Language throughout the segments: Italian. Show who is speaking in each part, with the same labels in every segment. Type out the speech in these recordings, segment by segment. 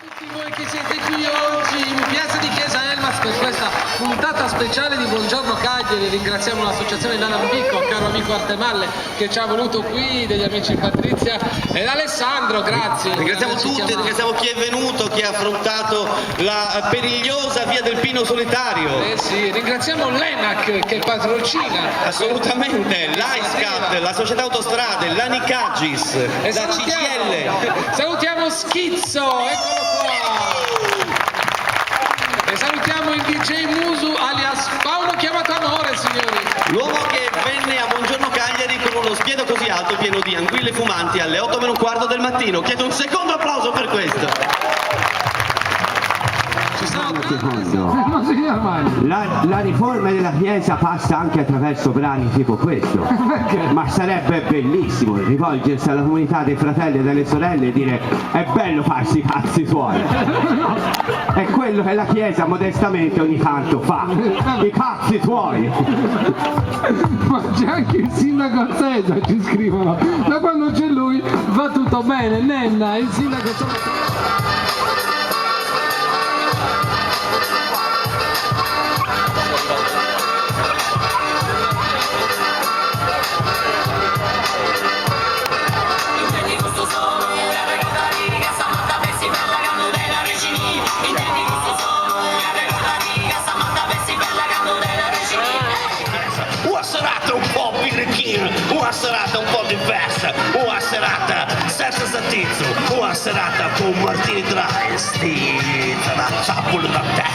Speaker 1: Tutti voi che siete qui oggi in piazza di Chiesa Elmas per questa puntata speciale di Buongiorno Cagliari. Ringraziamo l'associazione L'Alambico, caro amico Artemalle che ci ha voluto qui, degli amici Patrizia ed Alessandro, grazie.
Speaker 2: Ringraziamo tutti, ringraziamo chi è venuto, chi ha affrontato la perigliosa via del Pino solitario.
Speaker 1: Sì, ringraziamo l'ENAC che patrocina.
Speaker 2: Assolutamente, l'ISCAT, la Società Autostrade, l'Anicagis, la CGL.
Speaker 1: Salutiamo Schizzo, eccolo qua. E salutiamo il DJ Musu alias Paolo chiamato Amore, signori.
Speaker 2: L'uomo che venne a Buongiorno Cagliari con uno spiedo così alto pieno di anguille fumanti alle 8 meno un quarto del mattino. Chiedo un secondo applauso per questo.
Speaker 3: La riforma della Chiesa passa anche attraverso brani tipo questo. Ma sarebbe bellissimo rivolgersi alla comunità dei fratelli e delle sorelle e dire: è bello farsi i cazzi suoi. È quello che la Chiesa modestamente ogni tanto fa, i cazzi tuoi.
Speaker 4: Ma c'è anche il sindaco Zesa, ci scrivono, da quando c'è lui va tutto bene. Nenna, il sindaco
Speaker 2: una serata un po' diversa, una serata senza satizzo, una serata con Martini Dry, stizza da sapolo da te.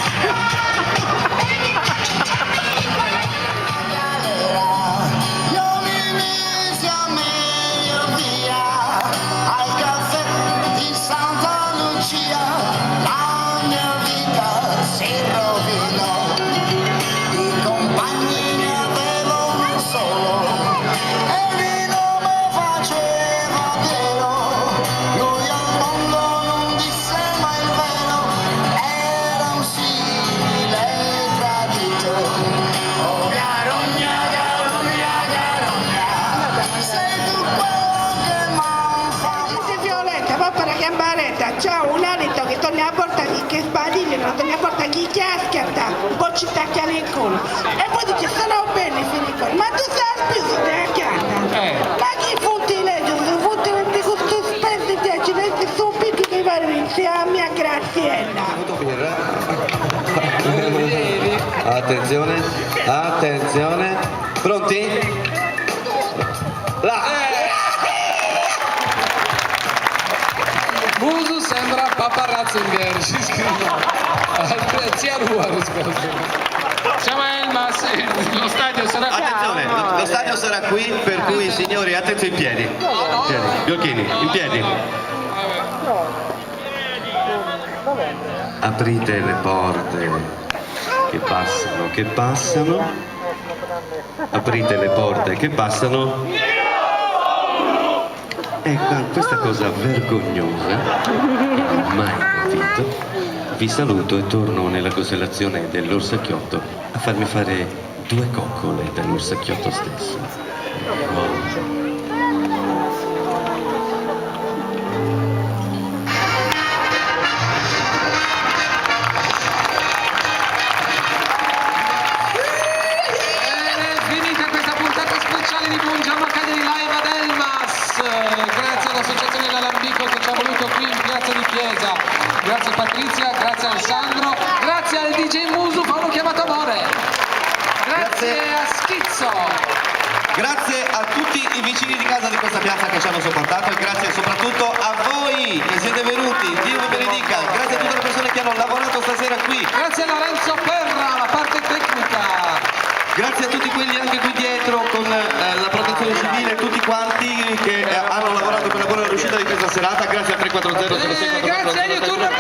Speaker 5: C'è un alito che torna a portare che sbadiglio, non torna a portare chi chiaschiata, un po' ci tacchia nel culo. E poi dice sono bene Filico, ma tu sei speso della chianda. Ma chi funti legge, se funti di questo spese 10 mesi su picchi che vanno insieme a mia Graziella.
Speaker 2: Attenzione, attenzione, pronti?
Speaker 1: Musu sembra Papa Ratzinger, ci scrivono. Zia Lu ha risposto. Siamo a Elmas, lo stadio sarà qui.
Speaker 2: Attenzione, lo stadio sarà qui, per cui signori, attenzione in piedi. Biocchini, in piedi. Aprite le porte che passano. Aprite le porte che passano. Ecco, questa cosa vergognosa, mai capito, vi saluto e torno nella costellazione dell'orsacchiotto a farmi fare 2 coccole dall'orsacchiotto stesso. Wow.
Speaker 1: Di Buongiorno Cagliari Live ad Elmas, grazie all'associazione L'Alambico che ci ha voluto qui in piazza di Chiesa, grazie Patrizia, grazie Alessandro, grazie al DJ Musu, Paolo chiamato Amore, grazie a Schizzo,
Speaker 2: grazie a tutti i vicini di casa di questa piazza che ci hanno sopportato e grazie soprattutto a voi che siete venuti, Dio vi benedica, grazie a tutte le persone che hanno lavorato stasera qui,
Speaker 1: grazie a Lorenzo Perra, la parte tecnica.
Speaker 2: Grazie a tutti quelli anche qui dietro con la protezione civile, tutti quanti che hanno lavorato per la buona riuscita di questa serata, grazie a 340 06
Speaker 1: Grazie a YouTube.